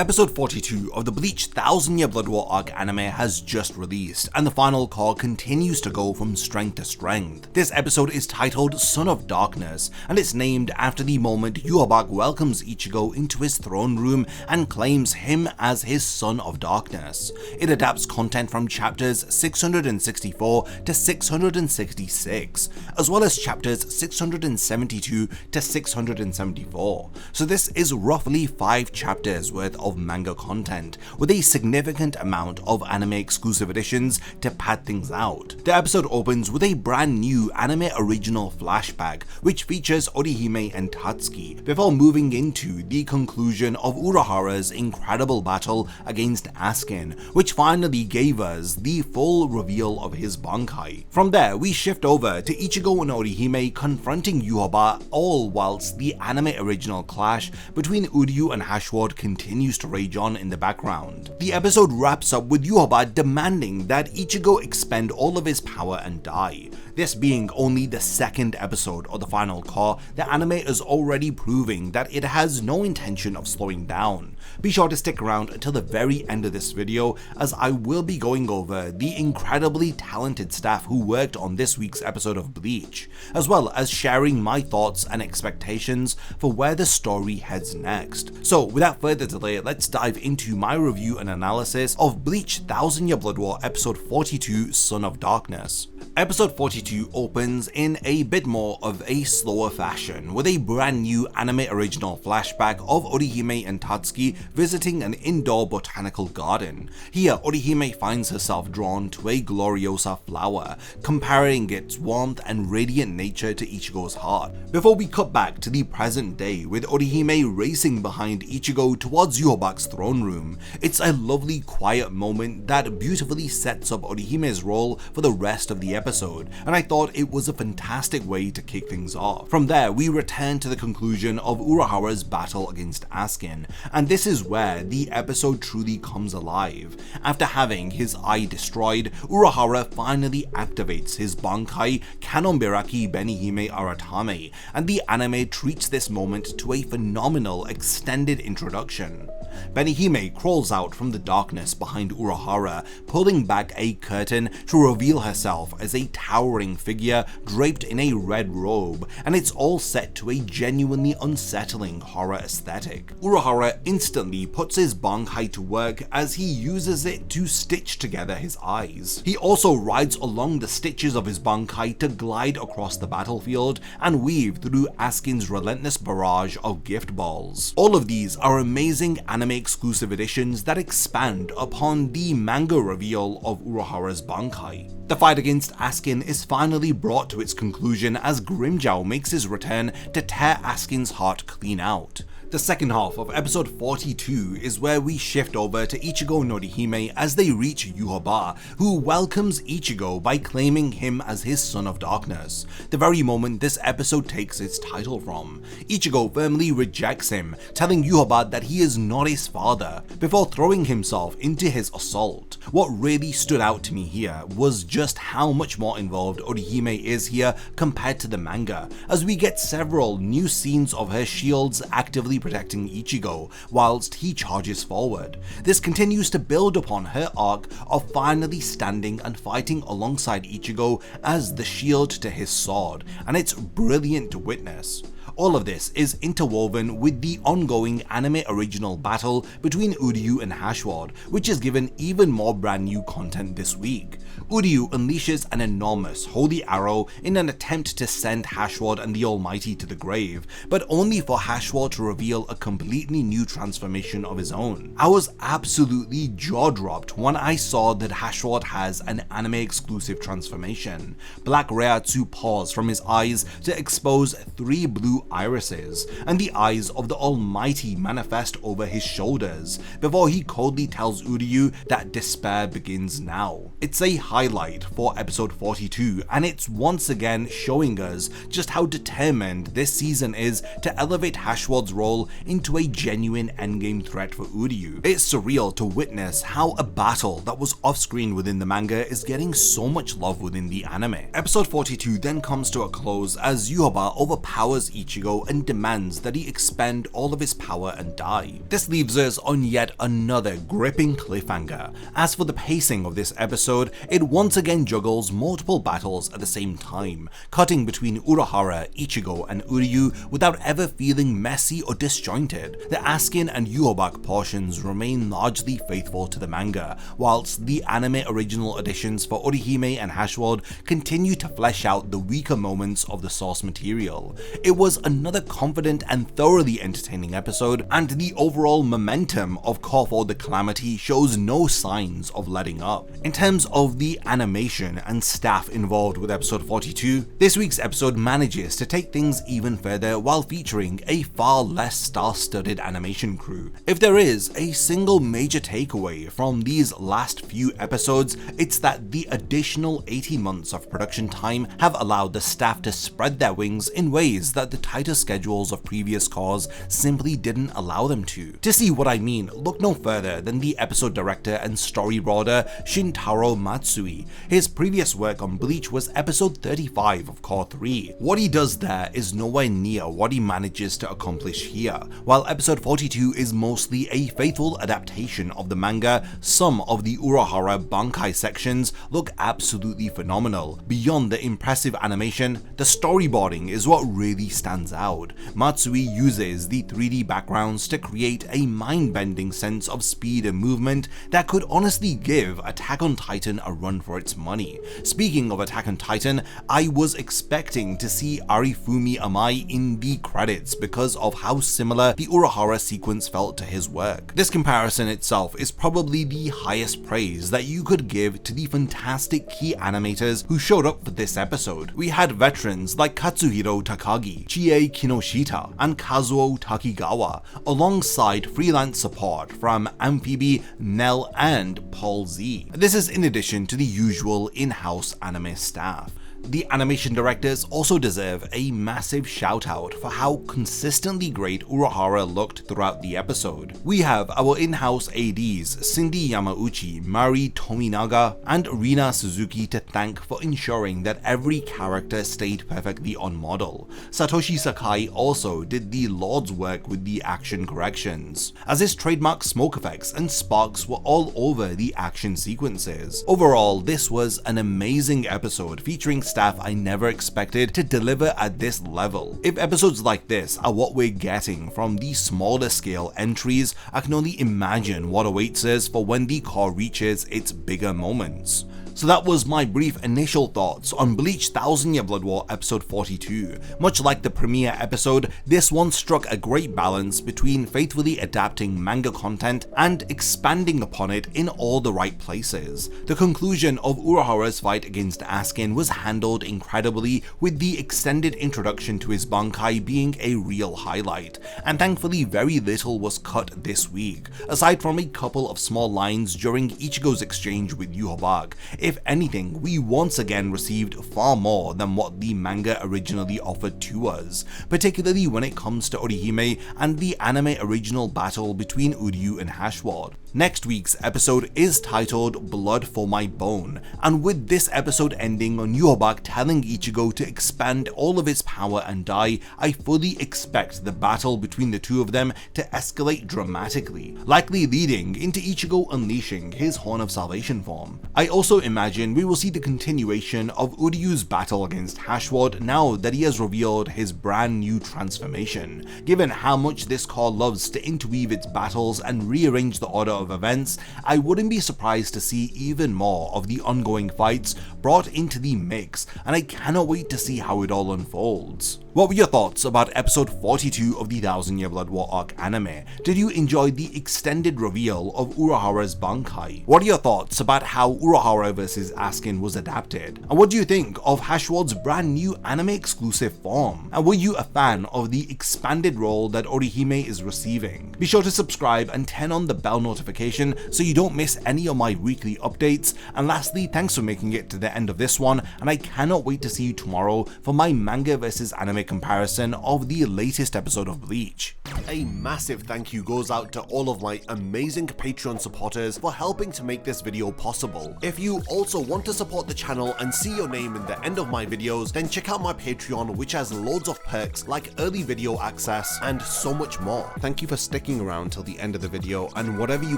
Episode 42 of the Bleach 1000-Year Blood War arc anime has just released, and the final core continues to go from strength to strength. This episode is titled Son of Darkness, and it's named after the moment Yhwach welcomes Ichigo into his throne room and claims him as his Son of Darkness. It adapts content from chapters 664 to 666, as well as chapters 672 to 674, so this is roughly 5 chapters worth of manga content, with a significant amount of anime exclusive editions to pad things out. The episode opens with a brand new anime original flashback, which features Orihime and Tatsuki, before moving into the conclusion of Urahara's incredible battle against Askin, which finally gave us the full reveal of his Bankai. From there, we shift over to Ichigo and Orihime confronting Yhwach, all whilst the anime original clash between Uryu and Hashward continues to rage on in the background. The episode wraps up with Yhwach demanding that Ichigo expend all of his power and die. This being only the second episode of the final core, the anime is already proving that it has no intention of slowing down. Be sure to stick around until the very end of this video, as I will be going over the incredibly talented staff who worked on this week's episode of Bleach, as well as sharing my thoughts and expectations for where the story heads next. So without further delay, let's dive into my review and analysis of Bleach 1000-Year Blood War episode 42, Son of Darkness. Episode 42 opens in a bit more of a slower fashion, with a brand new anime original flashback of Orihime and Tatsuki visiting an indoor botanical garden. Here, Orihime finds herself drawn to a Gloriosa flower, comparing its warmth and radiant nature to Ichigo's heart. Before we cut back to the present day, with Orihime racing behind Ichigo towards Yhwach's throne room, it's a lovely quiet moment that beautifully sets up Orihime's role for the rest of the episode, and I thought it was a fantastic way to kick things off. From there, we return to the conclusion of Urahara's battle against Askin, and this is where the episode truly comes alive. After having his eye destroyed, Urahara finally activates his Bankai Kanonbiraki Benihime Aratame, and the anime treats this moment to a phenomenal extended introduction. Benihime crawls out from the darkness behind Urahara, pulling back a curtain to reveal herself as a towering figure draped in a red robe, and it's all set to a genuinely unsettling horror aesthetic. Urahara instantly puts his Bankai to work as he uses it to stitch together his eyes. He also rides along the stitches of his Bankai to glide across the battlefield and weave through Askin's relentless barrage of gift balls. All of these are amazing anime exclusive editions that expand upon the manga reveal of Urahara's Bankai. The fight against Askin is finally brought to its conclusion as GRIMMJOW makes his return to tear Askin's heart clean out. The second half of episode 42 is where we shift over to Ichigo and Orihime as they reach Yhwach, who welcomes Ichigo by claiming him as his Son of Darkness, the very moment this episode takes its title from. Ichigo firmly rejects him, telling Yhwach that he is not his father, before throwing himself into his assault. What really stood out to me here was just how much more involved Orihime is here compared to the manga, as we get several new scenes of her shields actively protecting Ichigo whilst he charges forward. This continues to build upon her arc of finally standing and fighting alongside Ichigo as the shield to his sword, and it's brilliant to witness. All of this is interwoven with the ongoing anime original battle between Uryu and Hashward, which is given even more brand new content this week. Uryu unleashes an enormous holy arrow in an attempt to send Hashward and the Almighty to the grave, but only for Hashward to reveal a completely new transformation of his own. I was absolutely jaw-dropped when I saw that Hashward has an anime exclusive transformation. Black Reiatsu pours from his eyes to expose 3 blue irises, and the eyes of the Almighty manifest over his shoulders, before he coldly tells Uryu that despair begins now. It's a highlight for episode 42, and it's once again showing us just how determined this season is to elevate Hashwad's role into a genuine endgame threat for Uryu. It's surreal to witness how a battle that was off-screen within the manga is getting so much love within the anime. Episode 42 then comes to a close as Yhwach overpowers Ichigo and demands that he expend all of his power and die. This leaves us on yet another gripping cliffhanger. As for the pacing of this episode, it once again juggles multiple battles at the same time, cutting between Urahara, Ichigo, and Uryu without ever feeling messy or disjointed. The Askin and Yhwach portions remain largely faithful to the manga, whilst the anime original editions for Orihime and Hashwad continue to flesh out the weaker moments of the source material. It was another confident and thoroughly entertaining episode, and the overall momentum of Corfu the Calamity shows no signs of letting up. In terms of the animation and staff involved with episode 42, this week's episode manages to take things even further while featuring a far less star-studded animation crew. If there is a single major takeaway from these last few episodes, it's that the additional 18 months of production time have allowed the staff to spread their wings in ways that the tighter schedules of previous cours simply didn't allow them to. To see what I mean, look no further than the episode director and storyboarder Shintaro Matsui. His previous work on Bleach was episode 35 of Cour 3. What he does there is nowhere near what he manages to accomplish here. While episode 42 is mostly a faithful adaptation of the manga, some of the Urahara BANKAI sections look absolutely phenomenal. Beyond the impressive animation, the storyboarding is what really stands out. Matsui uses the 3D backgrounds to create a mind-bending sense of speed and movement that could honestly give Attack on Titan a run for its money. Speaking of Attack on Titan, I was expecting to see Arifumi Amai in the credits because of how similar the Urahara sequence felt to his work. This comparison itself is probably the highest praise that you could give to the fantastic key animators who showed up for this episode. We had veterans like Katsuhiro Takagi, Chie Kinoshita, and Kazuo Takigawa, alongside freelance support from Amphibi, Nell, and Paul Z. This is in addition to the usual in-house anime staff. The animation directors also deserve a massive shout out for how consistently great Urahara looked throughout the episode. We have our in-house ADs Cindy Yamauchi, Mari Tominaga, and Rina Suzuki to thank for ensuring that every character stayed perfectly on model. Satoshi Sakai also did the Lord's work with the action corrections, as his trademark smoke effects and sparks were all over the action sequences. Overall, this was an amazing episode featuring staff I never expected to deliver at this level. If episodes like this are what we're getting from the smaller scale entries, I can only imagine what awaits us for when the core reaches its bigger moments. So that was my brief initial thoughts on Bleach 1000 Year Blood War episode 42. Much like the premiere episode, this one struck a great balance between faithfully adapting manga content and expanding upon it in all the right places. The conclusion of Urahara's fight against Askin was handled incredibly, with the extended introduction to his Bankai being a real highlight, and thankfully very little was cut this week, aside from a couple of small lines during Ichigo's exchange with Yhwach. If anything, we once again received far more than what the manga originally offered to us, particularly when it comes to Orihime and the anime original battle between Uryu and Hashwad. Next week's episode is titled Blood for My Bone, and with this episode ending on Yhwach telling Ichigo to expand all of his power and die, I fully expect the battle between the two of them to escalate dramatically, likely leading into Ichigo unleashing his Horn of Salvation form. I also imagine we will see the continuation of Uryu's battle against Hashwad now that he has revealed his brand new transformation. Given how much this core loves to interweave its battles and rearrange the order of events, I wouldn't be surprised to see even more of the ongoing fights brought into the mix, and I cannot wait to see how it all unfolds. What were your thoughts about episode 42 of the 1000 Year Blood War arc anime? Did you enjoy the extended reveal of Urahara's Bankai? What are your thoughts about how Urahara vs. Askin was adapted? And what do you think of Hashwad's brand new anime exclusive form? And were you a fan of the expanded role that Orihime is receiving? Be sure to subscribe and turn on the bell notification so you don't miss any of my weekly updates. And lastly, thanks for making it to the end of this one, and I cannot wait to see you tomorrow for my manga versus anime comparison of the latest episode of Bleach. A massive thank you goes out to all of my amazing Patreon supporters for helping to make this video possible. If you also want to support the channel and see your name in the end of my videos, then check out my Patreon, which has loads of perks like early video access and so much more. Thank you for sticking around till the end of the video, and whatever you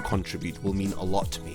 contribute will mean a lot to me.